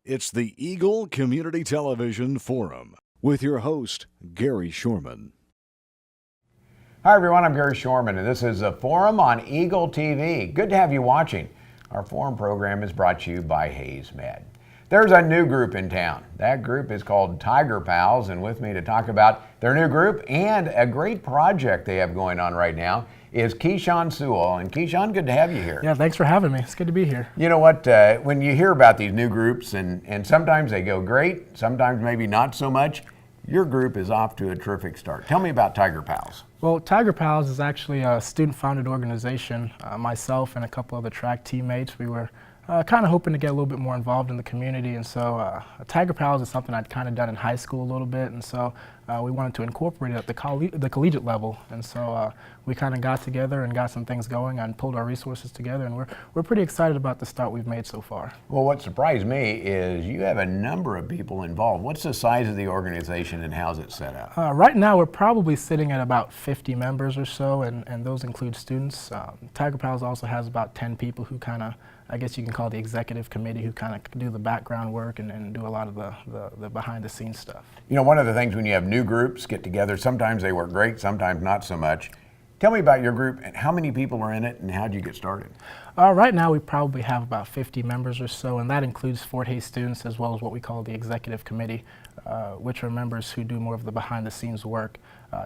It's the Eagle Community Television Forum with your host, Gary Shorman. Hi everyone, I'm Gary Shorman and this is a Forum on Eagle TV. Good to have you watching. Our Forum program is brought to you by Hayes Med. There's a new group in town. That group is called Tiger Pals, and with me to talk about their new group and a great project they have going on right now is Keshawn Sewell. And Keshawn, good to have you here. Yeah, thanks for having me. It's good to be here. You know what, when you hear about these new groups, and sometimes they go great, sometimes maybe not so much, your group is off to a terrific start. Tell me about Tiger Pals. Well, Tiger Pals is actually a student-founded organization. Myself and a couple other track teammates, we were kind of hoping to get a little bit more involved in the community, and so Tiger Pals is something I'd kind of done in high school a little bit, and so we wanted to incorporate it at the collegiate level, and so we kind of got together and got some things going and pulled our resources together, and we're pretty excited about the start we've made so far. Well, what surprised me is you have a number of people involved. What's the size of the organization and how's it set up? Right now we're probably sitting at about 50 members or so, and those include students. Tiger Pals also has about 10 people who kind of, I guess you can call the executive committee, who kind of do the background work and do a lot of the behind the scenes stuff. You know, one of the things when you have new groups get together, sometimes they work great, sometimes not so much. Tell me about your group and how many people are in it and how did you get started? Right now we probably have about 50 members or so, and that includes Fort Hays students as well as what we call the executive committee, which are members who do more of the behind the scenes work.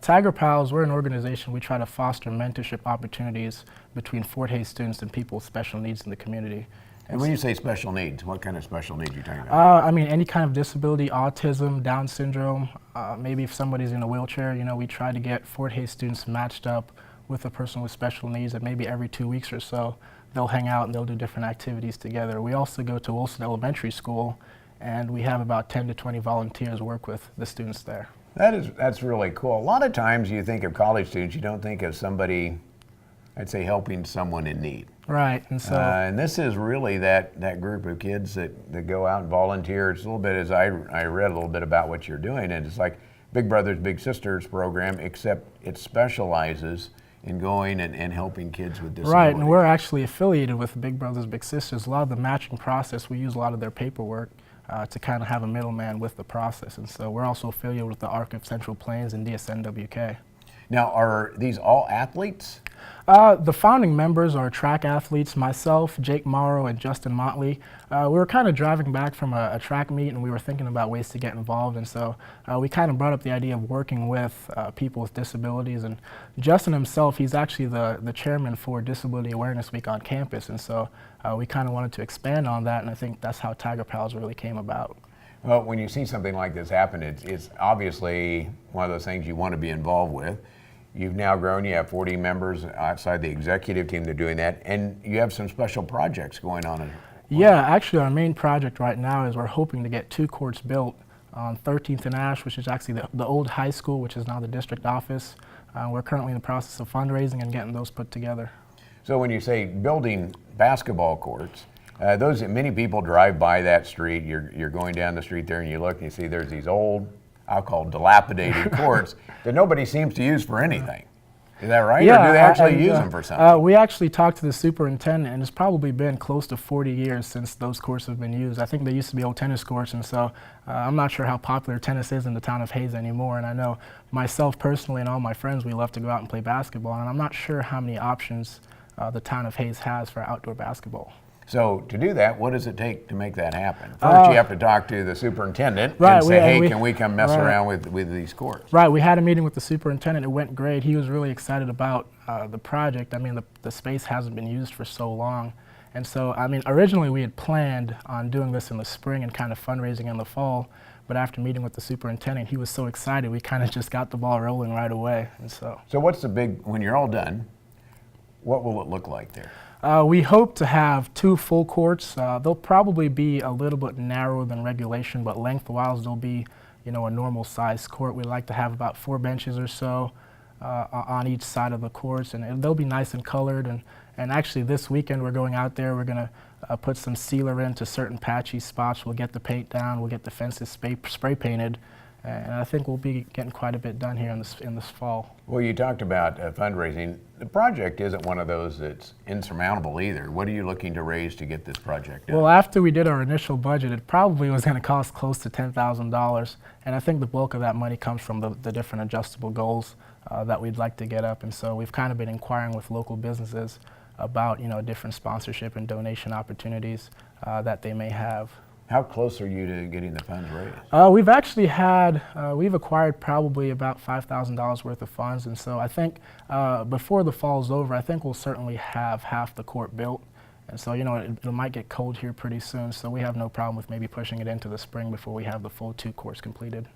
Tiger Pals, we're an organization, we try to foster mentorship opportunities between Fort Hays students and people with special needs in the community. And when you say special needs, what kind of special needs are you talking about? I mean, any kind of disability, autism, Down syndrome, maybe if somebody's in a wheelchair, you know, we try to get Fort Hays students matched up with a person with special needs, and maybe every 2 weeks or so, they'll hang out and they'll do different activities together. We also go to Wilson Elementary School, and we have about 10 to 20 volunteers work with the students there. That's really cool. A lot of times you think of college students, you don't think of somebody, I'd say, helping someone in need. Right, and so and this is really that group of kids that go out and volunteer. It's a little bit, as I read a little bit about what you're doing, and it's like Big Brothers Big Sisters program, except it specializes in going and helping kids with disabilities. Right, and we're actually affiliated with Big Brothers Big Sisters. A lot of the matching process, we use a lot of their paperwork to kind of have a middleman with the process, and so we're also affiliated with the ARC of Central Plains and DSNWK. Now, are these all athletes? The founding members are track athletes, myself, Jake Morrow, and Justin Motley. We were kind of driving back from a track meet, and we were thinking about ways to get involved, and so we kind of brought up the idea of working with people with disabilities. And Justin himself, he's actually the chairman for Disability Awareness Week on campus, and so we kind of wanted to expand on that, and I think that's how Tiger Pals really came about. Well, when you see something like this happen, it's obviously one of those things you want to be involved with. You've now grown, you have 40 members outside the executive team that are doing that, and you have some special projects going on. Yeah, actually our main project right now is we're hoping to get 2 courts built on 13th and Ash, which is actually the old high school, which is now the district office. We're currently in the process of fundraising and getting those put together. So when you say building basketball courts, many people drive by that street, you're going down the street there and you look and you see there's these old, I'll call dilapidated courts that nobody seems to use for anything. Is that right? Yeah, or do they actually use them for something? We actually talked to the superintendent, and it's probably been close to 40 years since those courts have been used. I think they used to be old tennis courts, and so I'm not sure how popular tennis is in the town of Hays anymore. And I know myself personally and all my friends, we love to go out and play basketball, and I'm not sure how many options the town of Hays has for outdoor basketball. So to do that, what does it take to make that happen? First, you have to talk to the superintendent and say, hey, can we come mess around with these courts? Right, we had a meeting with the superintendent. It went great. He was really excited about the project. I mean, the space hasn't been used for so long. And so, I mean, originally we had planned on doing this in the spring and kind of fundraising in the fall. But after meeting with the superintendent, he was so excited, we kind of just got the ball rolling right away. And so what's when you're all done, what will it look like there? We hope to have 2 full courts. They'll probably be a little bit narrower than regulation, but lengthwise they'll be, you know, a normal size court. We like to have about 4 benches or so on each side of the courts, and they'll be nice and colored. And actually this weekend we're going out there, we're going to put some sealer into certain patchy spots. We'll get the paint down, we'll get the fences spray painted, And I think we'll be getting quite a bit done here in this fall. Well, you talked about fundraising. The project isn't one of those that's insurmountable either. What are you looking to raise to get this project done? Well, after we did our initial budget, it probably was going to cost close to $10,000. And I think the bulk of that money comes from the different adjustable goals that we'd like to get up. And so we've kind of been inquiring with local businesses about, different sponsorship and donation opportunities that they may have. How close are you to getting the funds raised? We've actually we've acquired probably about $5,000 worth of funds, and so I think before the fall's over, I think we'll certainly have half the court built. And so, it might get cold here pretty soon, so we have no problem with maybe pushing it into the spring before we have the full 2 courts completed.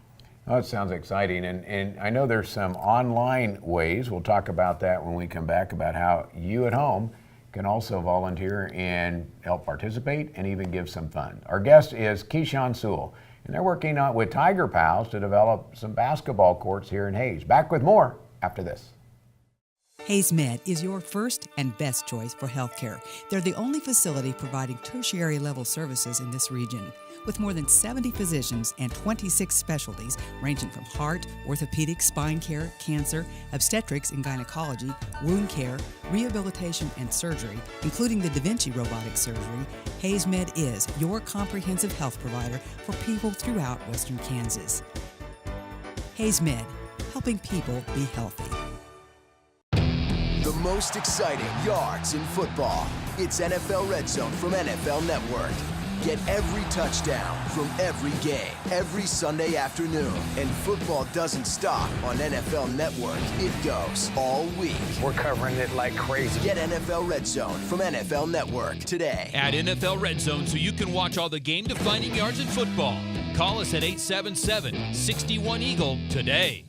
Oh, it sounds exciting, and I know there's some online ways. We'll talk about that when we come back, about how you at home can also volunteer and help participate and even give some fun. Our guest is Keshawn Sewell, and they're working with Tiger Pals to develop some basketball courts here in Hays. Back with more after this. Hays Med is your first and best choice for healthcare. They're the only facility providing tertiary level services in this region. With more than 70 physicians and 26 specialties ranging from heart, orthopedic, spine care, cancer, obstetrics and gynecology, wound care, rehabilitation and surgery, including the Da Vinci robotic surgery, Hays Med is your comprehensive health provider for people throughout Western Kansas. Hays Med, helping people be healthy. The most exciting yards in football. It's NFL Red Zone from NFL Network. Get every touchdown from every game, every Sunday afternoon. And football doesn't stop on NFL Network. It goes all week. We're covering it like crazy. Get NFL Red Zone from NFL Network today. Add NFL Red Zone so you can watch all the game-defining yards in football. Call us at 877-61-EAGLE today.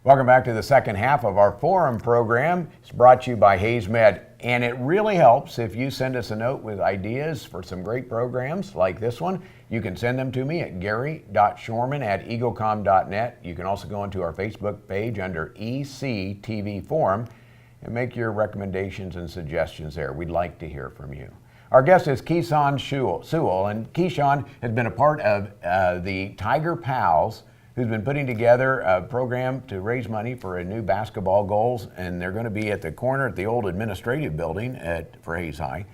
Welcome back to the second half of our Forum program. It's brought to you by Hays Med, and it really helps if you send us a note with ideas for some great programs like this one. You can send them to me at gary.shorman@eaglecom.net. You can also go into our Facebook page under ECTV Forum and make your recommendations and suggestions there. We'd like to hear from you. Our guest is Keshawn Sewell, and Keshawn has been a part of the Tiger Pals, who's been putting together a program to raise money for a new basketball goals, and they're going to be at the corner at the old administrative building for Hays High.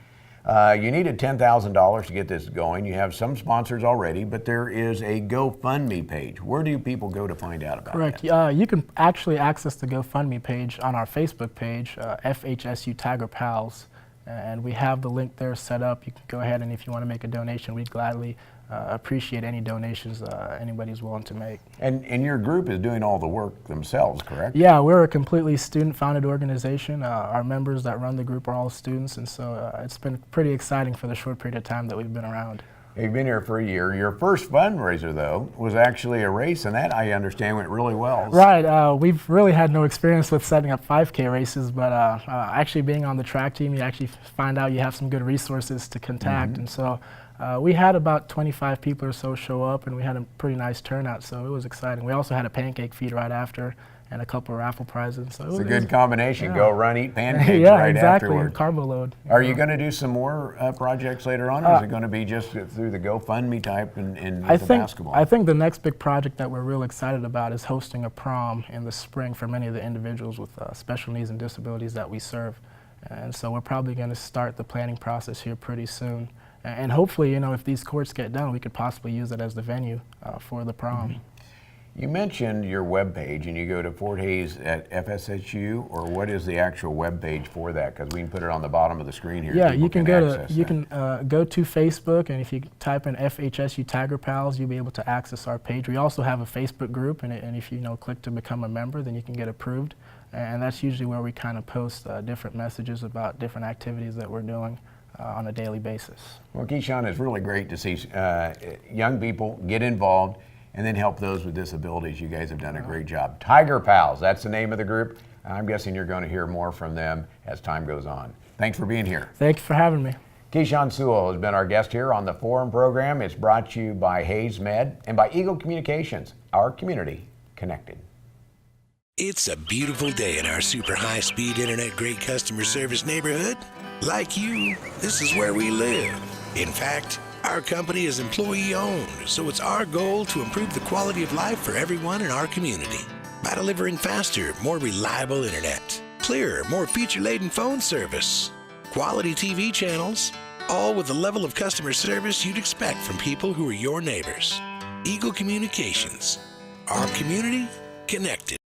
You needed $10,000 to get this going. You have some sponsors already, but there is a GoFundMe page. Where do people go to find out about Correct. that? You can actually access the GoFundMe page on our Facebook page, FHSU Tiger Pals, and we have the link there set up. You can go ahead, and if you want to make a donation, we'd gladly appreciate any donations anybody's willing to make. And your group is doing all the work themselves, correct? Yeah, we're a completely student-founded organization. Our members that run the group are all students, and so it's been pretty exciting for the short period of time that we've been around. You've been here for a year. Your first fundraiser, though, was actually a race, and that, I understand, went really well. Right. We've really had no experience with setting up 5K races, but actually being on the track team, you actually find out you have some good resources to contact, and so we had about 25 people or so show up, and we had a pretty nice turnout, so it was exciting. We also had a pancake feed right after and a couple of raffle prizes. So it's a good combination. Yeah. Go run, eat pancakes yeah, right exactly. afterward. Carbo load. Are you going to do some more projects later on, or is it going to be just through the GoFundMe type and the basketball? I think the next big project that we're real excited about is hosting a prom in the spring for many of the individuals with special needs and disabilities that we serve. And so we're probably going to start the planning process here pretty soon. And hopefully, if these courts get done, we could possibly use it as the venue for the prom. You mentioned your webpage, and you go to Fort Hays at FSSU, or what is the actual webpage for that? Because we can put it on the bottom of the screen here. Yeah, you can go to Facebook, and if you type in FHSU Tiger Pals, you'll be able to access our page. We also have a Facebook group, and if you click to become a member, then you can get approved. And that's usually where we kind of post different messages about different activities that we're doing on a daily basis. Well, Keshawn, it's really great to see young people get involved and then help those with disabilities. You guys have done a great job. Tiger Pals, that's the name of the group. I'm guessing you're going to hear more from them as time goes on. Thanks for being here. Thank you for having me. Keshawn Sewell has been our guest here on the Forum program. It's brought to you by Hays Med and by Eagle Communications, our community connected. It's a beautiful day in our super high-speed internet great customer service neighborhood. Like you, this is where we live. In fact, Our company is employee-owned, so it's our goal to improve the quality of life for everyone in our community by delivering faster, more reliable internet, clearer, more feature-laden phone service, quality TV channels, all with the level of customer service you'd expect from people who are your neighbors. Eagle Communications. Our community connected.